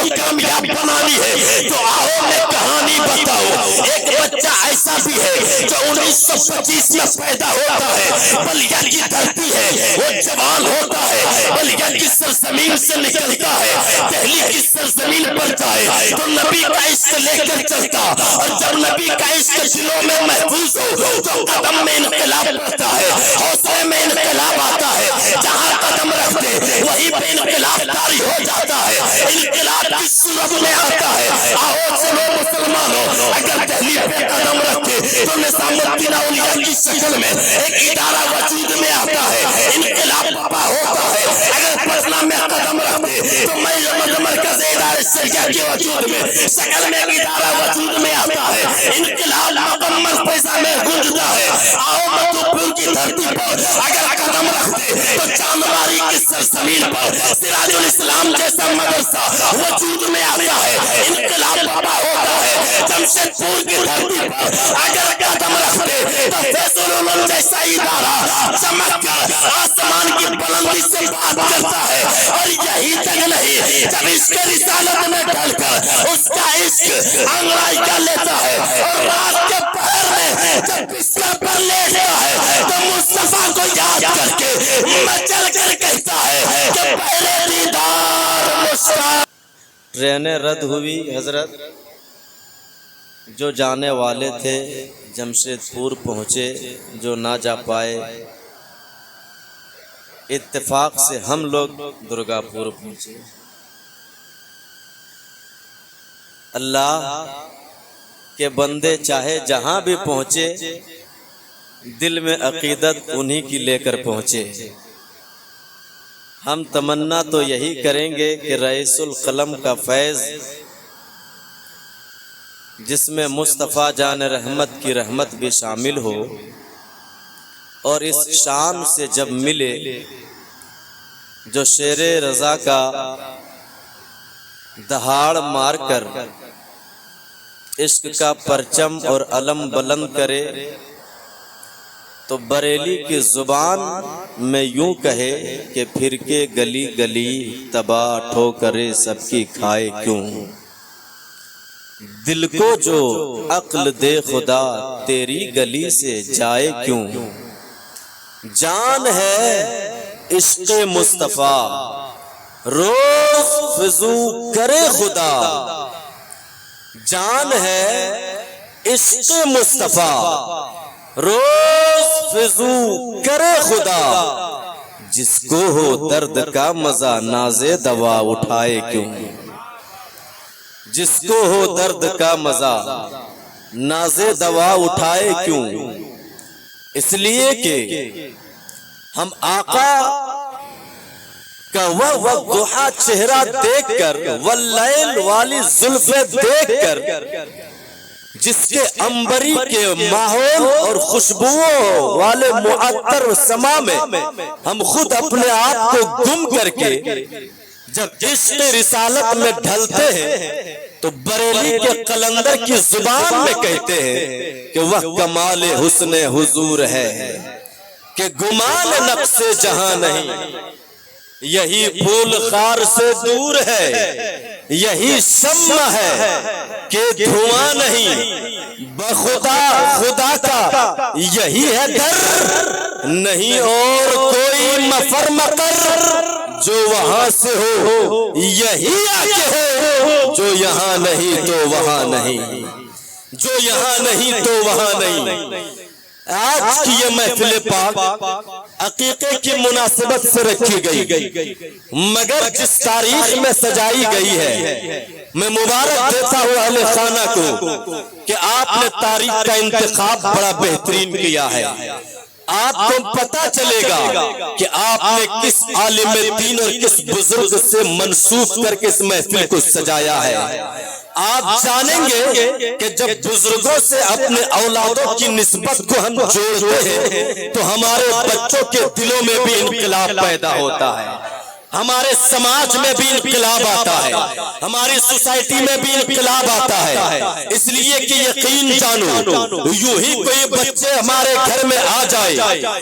زندگی کامیاب بنانی ہے تو آؤ میں کہانی بتاؤ۔ ایک بچہ ایسا بھی ہے جو 1925 میں پیدا ہوتا ہے، بلیا کی دھرتی ہے، وہ جوان ہوتا ہے، بلیا کی سرزمین سے نکلتا ہے، دہلی کی سرزمین پر جائے تو نبی کا عشق لے کر چلتا، اور جب نبی کا عشق دلوں میں محفوظ ہو تو قدم میں انقلاب پڑتا ہے، حوصلے میں انقلاب آتا ہے، جہاں قدم رکھتے وہی پہ انقلاب طاری ہو جاتا ہے، انقلاب کی صورت میں آتا ہے۔ آؤ چلو مسلمانوں، اگر دہلی پہ قدم رکھتے تو نظام الدین اولیاء کی شکل میں ایک ادارہ وجود میں آتا ہے، انقلاب پاپا ہوتا ہے۔ اگر پٹنہ میں قدم رکھتے تو مرکز ادارہ شریعہ کے وجود میں شکل میں ایک ادارہ وجود میں آتا ہے، انقلاب مکمل فضا میں گونجتا ہے۔ آؤ مدھوپور کی دھرتی پر اگر قدم رکھتے تو چاندواری کی سرزمین پر سراج الاسلام جیسا مدرسہ وجود میں آتا ہے، انقلاب پاپا ہوتا ہے۔ جمشید پور کی دھرتی پر اگر قدم رکھتے تو فیض العلوم جیسا ادارہ چمک کر آسمان کی بلندی سے بات کرتا ہے، اور یہی تک نہیں، جب اس کے رسالت میں ڈھل کر اس کا عشق انگڑائی کر لیتا ہے، اور رات کے پہر میں جب بستر پر لیٹتا ہے تو مصطفیٰ کو یاد کر کے مچل کر کہتا ہے کہ پہلے دیدار مشتاق۔ ٹرینیں رد ہوئی حضرت، جو جانے والے تھے جمشید پور پہنچے، جو نہ جا پائے اتفاق سے ہم لوگ درگا پور پہنچے۔ اللہ کے بندے چاہے جہاں بھی پہنچے، دل میں عقیدت انہی کی لے کر پہنچے۔ ہم تمنا تو یہی کریں گے کہ رئیس القلم کا فیض، جس میں مصطفیٰ جان رحمت کی رحمت بھی شامل ہو، اور اس شان سے جب ملے جو شیر رضا کا دہاڑ مار کر عشق کا پرچم اور علم بلند کرے، تو بریلی کی زبان میں یوں کہے کہ پھر کے گلی گلی تباہ ٹھوکرے سب کی کھائے کیوں۔ دل کو جو عقل دے خدا تیری گلی سے جائے کیوں۔ جان ہے عشق مصطفیٰ روز فضو کرے خدا، جان ہے عشق مصطفیٰ روز فضو کرے خدا، جس کو ہو درد کا مزہ ناز دوا اٹھائے کیوں۔ جس کو ہو درد کا مزہ ناز دوا اٹھائے کیوں، اس لیے کہ ہم آقا کا وہ ضحیٰ چہرہ دیکھ کر، واللیل والی زلفیں دیکھ کر، جس کے عنبری کے ماحول اور خوشبوؤں والے معطر سما میں ہم خود اپنے آپ کو گم کر کے جب عشق رسالت میں ڈھلتے ہیں تو بریلی کے قلندر کی زبان میں کہتے ہیں کہ وہ کمال حسن حضور ہے کہ گمان نقص جہاں نہیں، یہی پھول خار سے دور ہے، یہی شمع ہے کہ دھواں نہیں، بخدا خدا کا یہی ہے در، نہیں اور کوئی مفر مقر، جو وہاں سے ہو یہی آگے ہو، جو یہاں نہیں تو وہاں نہیں، جو یہاں نہیں تو وہاں نہیں۔ آج کی یہ محفل پاک عقیقے کی مناسبت سے رکھی گئی، مگر جس تاریخ میں سجائی گئی ہے، میں مبارک دیتا ہوں اہل خانہ کو کہ آپ نے تاریخ کا انتخاب بڑا بہترین کیا ہے۔ آپ کو پتہ چلے گا کہ آپ نے کس عالم دین اور کس بزرگ سے منسوب کر کے اس محفل کو سجایا ہے۔ آپ جانیں گے کہ جب بزرگوں سے اپنے اولادوں کی نسبت کو ہم جوڑتے ہیں تو ہمارے بچوں کے دلوں میں بھی انقلاب پیدا ہوتا ہے، ہمارے سماج میں بھی انقلاب آتا ہے، ہماری سوسائٹی میں بھی انقلاب آتا ہے، اس لیے کہ یقین جانو یوں ہی کوئی بچے ہمارے گھر میں آ جائے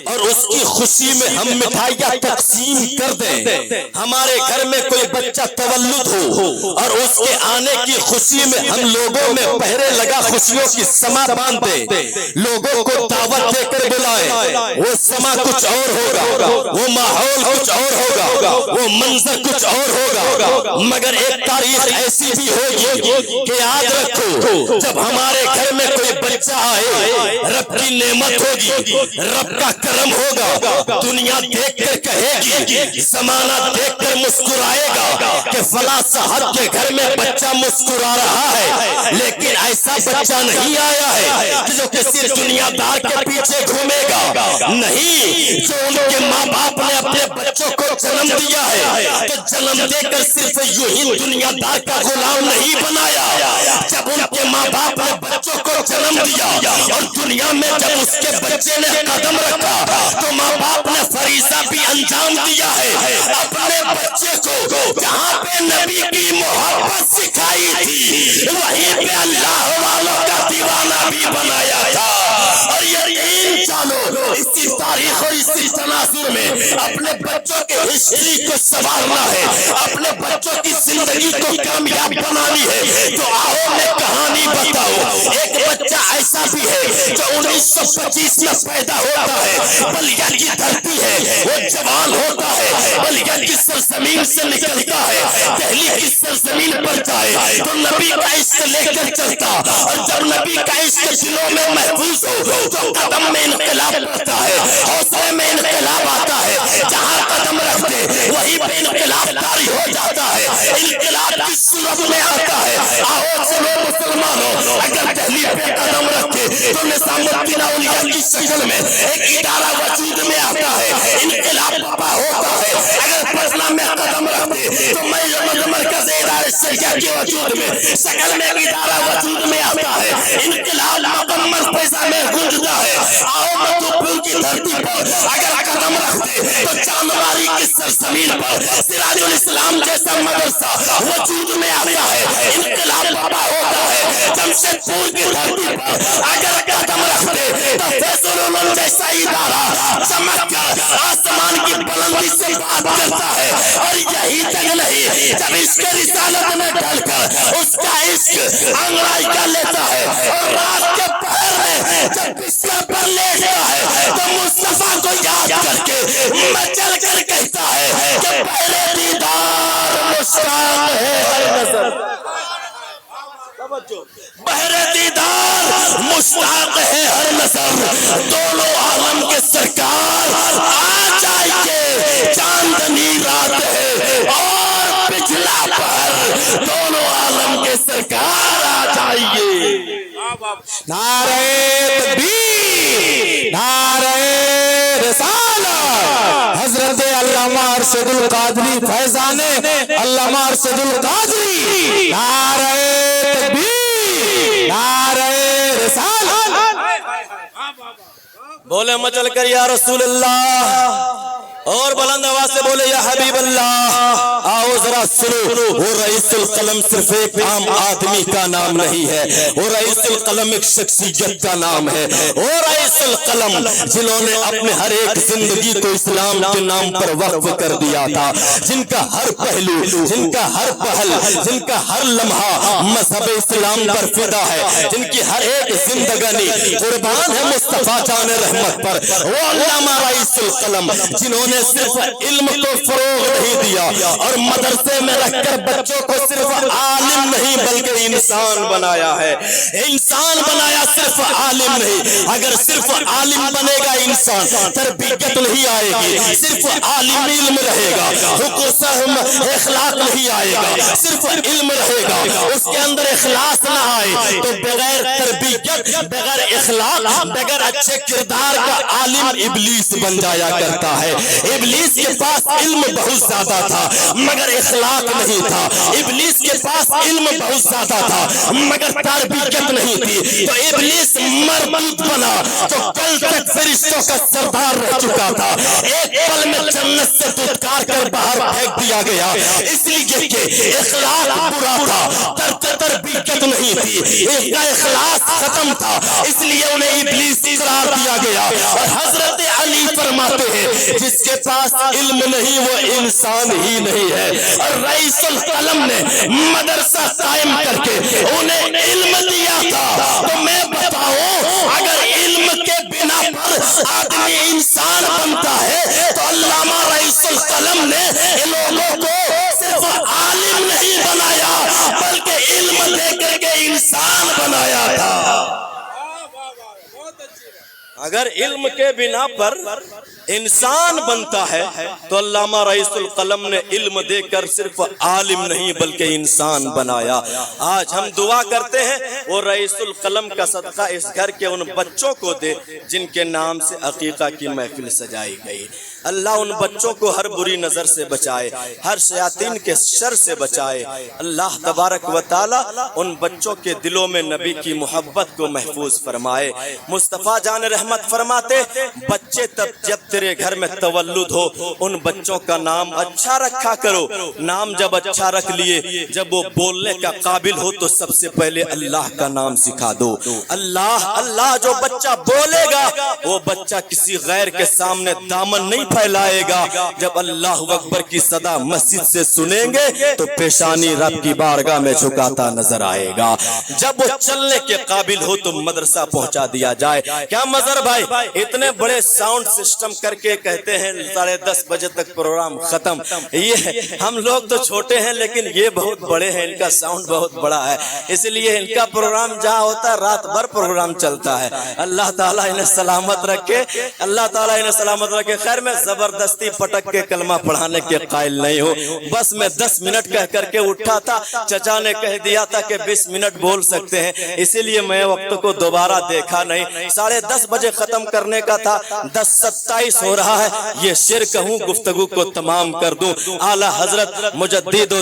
اور اس کی خوشی میں ہم مٹھائیاں تقسیم کر دیں، ہمارے گھر میں کوئی بچہ تولد ہو اور اس کے آنے کی خوشی میں ہم لوگوں میں پہرے لگا خوشیوں کی سما باندھ دیں، لوگوں کو دعوت دے کر بلائیں، وہ سما کچھ اور ہوگا، وہ ماحول کچھ اور ہوگا، وہ منظر کچھ اور ہوگا، مگر ایک تاریخ ایسی بھی ہوگی کہ یاد رکھو جب ہمارے گھر میں کوئی بچہ آئے رب کی نعمت ہوگی، رب کا کرم ہوگا، دنیا دیکھ کر کہے گی، زمانہ دیکھ کر مسکرائے گا کہ فلاں صاحب کے گھر میں بچہ مسکرا رہا ہے، لیکن ایسا بچہ نہیں آیا ہے کہ جو کسی دنیا دار کے پیچھے گھومے گا، نہیں، جو ان کے ماں باپ نے اپنے بچوں کو جنم دیا ہے تو جنم دے کر صرف یوں ہی دنیا دار کا غلام نہیں بنایا، جب ان کے ماں باپ نے بچوں کو جنم دیا اور دنیا میں جب اس کے بچے نے قدم رکھا تو ماں باپ نے فریضہ بھی انجام دیا ہے، اپنے بچے کو جہاں پہ نبی کی محبت سکھائی تھی وہیں پہ اللہ والوں کا دیوانہ بھی بنایا تھا، اور یقین جانو اسی تاریخ اور اسی تناظر میں اپنے بچوں کے ہسٹری کو سنوارنا ہے، اپنے بچوں کی زندگی کو کامیاب بنانی ہے، تو آؤ میں کہانی بتاؤ۔ ایک بچہ ایسا بھی ہے جو 1925 میں پیدا ہوتا ہے، بلیا کی دھرتی ہے، وہ جوان ہوتا ہے، بلیا کی سرزمین سے نکلتا ہے، دہلی کی سرزمین پر جائے تو نبی کا عشق لے کر چلتا، اور جب نبی کا عشق دلوں میں محفوظ ہو تو قدم میں انقلاب پڑتا ہے، حوصلے میں انقلاب آتا ہے، جہاں قدم رکھتے وہیں پہ انقلاب طاری ہو جاتا ہے، انقلاب کی صورت میں آتا ہے۔ آؤ چلو مسلمانوں، اگر دہلی پہ قدم رکھتے تو نظام الدین اولیاء کی شکل میں ایک ادارہ وجود میں آتا ہے، انقلاب پاپا ہوتا ہے، اگر پٹنہ میں قدم رکھتے تو مرکز ادارہ شریعہ کے وجود میں شکل میں ایک ادارہ وجود میں آتا ہے، انقلاب مکمل فضا میں گونجتا ہے۔ آؤ مدھوپور کی دھرتی پر اگر قدم رکھتے تو چاندواری کی سرزمین پر سراج الاسلام جیسا مدرسہ وجود میں آتا ہے، انقلاب پاپا ہوتا ہے۔ جمشید پور کی دھرتی پر اگر قدم رکھتے تو فیض العلوم جیسا ادارہ چمک کر آسمان کی بلندی سے بات کرتا ہے، اور یہی تک نہیں، جب عشق رسالت میں ڈل کر اس کا عشق انگڑائی کر لیتا ہے، اور رات کے پہر میں جب بستر پر لیٹتا ہے تو مصطفیٰ کو یاد کر کے مچل کر کہتا ہے کہ پہلے دیدار مشتاق ہے ہر نظر، بہر دیدار مشتاق ہے ہر نظر، دونوں عالم کے سرکار آ جائیے، چاندنی رات ہے اور پچھلا پہر، دونوں عالم کے سرکار آ جائیے۔ نعرہ تکبیر، نعرہ رسالت، حضرت علامہ ارشد القادری فیضان علامہ ارشد القادری، نعرہ تکبیر، نعرہ رسالت، بولے مچل کر یا رسول اللہ، اور بلند آواز سے بولے یا حبیب اللہ۔ آؤ ذرا سنو، وہ رئیس القلم صرف ایک عام آدمی کا نام نہیں ہے، وہ رئیس القلم ایک شخصیت کا نام ہے، وہ رئیس القلم جنہوں نے اپنے ہر ایک زندگی کو اسلام کے نام پر وقف کر دیا تھا، جن کا ہر پہلو، جن کا ہر پہل، جن کا ہر لمحہ مذہب اسلام پر فدا ہے، جن کی ہر ایک زندگانی قربان ہے مصطفیٰ جان رحمت پر، وہ علامہ رئیس القلم جنہوں نے صرف علم کو فروغ نہیں دیا اور مدرسے میں رکھ کر بچوں کو صرف عالم نہیں بلکہ انسان بنایا ہے، انسان بنایا، صرف عالم نہیں۔ اگر صرف عالم بنے گا انسان تربیت نہیں آئے گی، صرف عالم علم رہے گا، حقوق اخلاق نہیں آئے گا، صرف علم رہے گا، اس کے اندر اخلاص نہ آئے تو بغیر تربیت، بغیر اخلاق، بغیر اچھے کردار کا عالم ابلیس بن جایا کرتا ہے۔ ابلیس کے پاس علم بہت زیادہ تھا مگر اخلاق نہیں تھا، ابلیس کے پاس علم بہت زیادہ تھا مگر تربیت نہیں تھی، تو ابلیس مردود بنا تو کل تک فرشتوں کا سردار رہ چکا تھا، ایک پل میں جنت سے دھتکار کر باہر پھینک دیا گیا، اس لیے کہ اخلاق برا تھا، تربیت نہیں تھی، اس کا اخلاص ختم تھا، اس لیے انہیں ابلیس قرار دیا گیا۔ اور حضرت علی فرماتے ہیں جس کے پاس علم نہیں وہ انسان ہی نہیں ہے، اور رئیس القلم نے مدرسہ قائم کر کے انہیں علم دیا تھا، تو میں بتاؤں اگر علم کے بنا پر آدمی انسان بنتا ہے تو علامہ رئیس القلم نے لوگوں کو صرف عالم نہیں بنایا بلکہ علم دے کر کے انسان بنایا تھا۔ اگر علم کے بنا پر انسان بنتا ہے تو علامہ رئیس القلم نے علم دے کر صرف عالم نہیں بلکہ انسان بنایا۔ آج ہم دعا کرتے ہیں وہ رئیس القلم کا صدقہ اس گھر کے ان بچوں کو دے جن کے نام سے عقیقہ کی محفل سجائی گئی۔ اللہ ان بچوں کو ہر بری نظر سے بچائے، ہر شیاطین کے شر سے بچائے۔ اللہ تبارک و تعالی ان بچوں کے دلوں میں نبی کی محبت کو محفوظ فرمائے۔ مصطفیٰ جان رحمت فرماتے بچے جب تیرے گھر میں تولد ہو ان بچوں کا نام اچھا رکھا کرو، نام جب اچھا رکھ لیے جب وہ بولنے کا قابل ہو تو سب سے پہلے اللہ کا نام سکھا دو۔ اللہ اللہ جو بچہ بولے گا وہ بچہ کسی غیر کے سامنے دامن نہیں پھیلائے گا، جب اللہ اکبر کی صدا مسجد سے سنیں گے تو پیشانی رب کی بارگاہ میں جھکاتا نظر آئے گا، جب وہ چلنے کے قابل ہو تو مدرسہ پہنچا دیا جائے۔ کیا مظہر بھائی اتنے بڑے ساؤنڈ سسٹم کر کے کہتے ہیں 10:30 بجے تک پروگرام ختم، یہ ہم لوگ تو چھوٹے ہیں لیکن یہ بہت بڑے ہیں، ان کا ساؤنڈ بہت بڑا ہے، اس لیے ان کا پروگرام جہاں ہوتا ہے رات بھر پروگرام چلتا ہے۔ اللہ تعالیٰ انہیں سلامت رکھے، اللہ تعالیٰ انہیں سلامت رکھے۔ خیر میں زبردستی پٹک کے کلمہ پڑھانے کے قائل نہیں ہوں، بس میں 10 منٹ کہہ کر کے اٹھا تھا، چچا نے کہہ دیا تھا کہ 20 منٹ بول سکتے ہیں، اسی لیے میں وقت کو دوبارہ دیکھا نہیں، 10:30 بجے ختم کرنے کا تھا، 10:27 ہو رہا ہے، یہ شعر کہوں گفتگو کو تمام کر دوں۔ اعلیٰ حضرت مجدد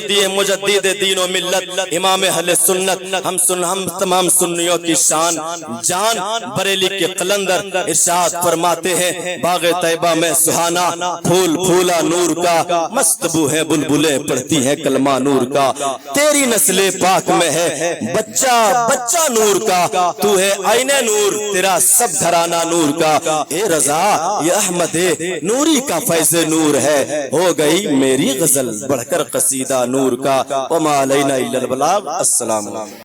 دین و ملت امام اہل سنت ہم تمام سنیوں کی شان جان بریلی کے قلندر ارشاد فرماتے ہیں باغ طیبہ میں سہانا پھول پھولا نور کا، مست بو ہے بلبلیں پڑھتی ہیں کلمہ نور کا، تیری نسل پاک میں ہے بچہ بچہ نور کا، تو ہے عین نور تیرا سب گھرانہ نور کا، اے رضا یہ احمد نوری کا فیض نور ہے، ہو گئی میری غزل بڑھ کر قصیدہ نور کا، وما علینا الا البلاغ۔ السلام علیکم۔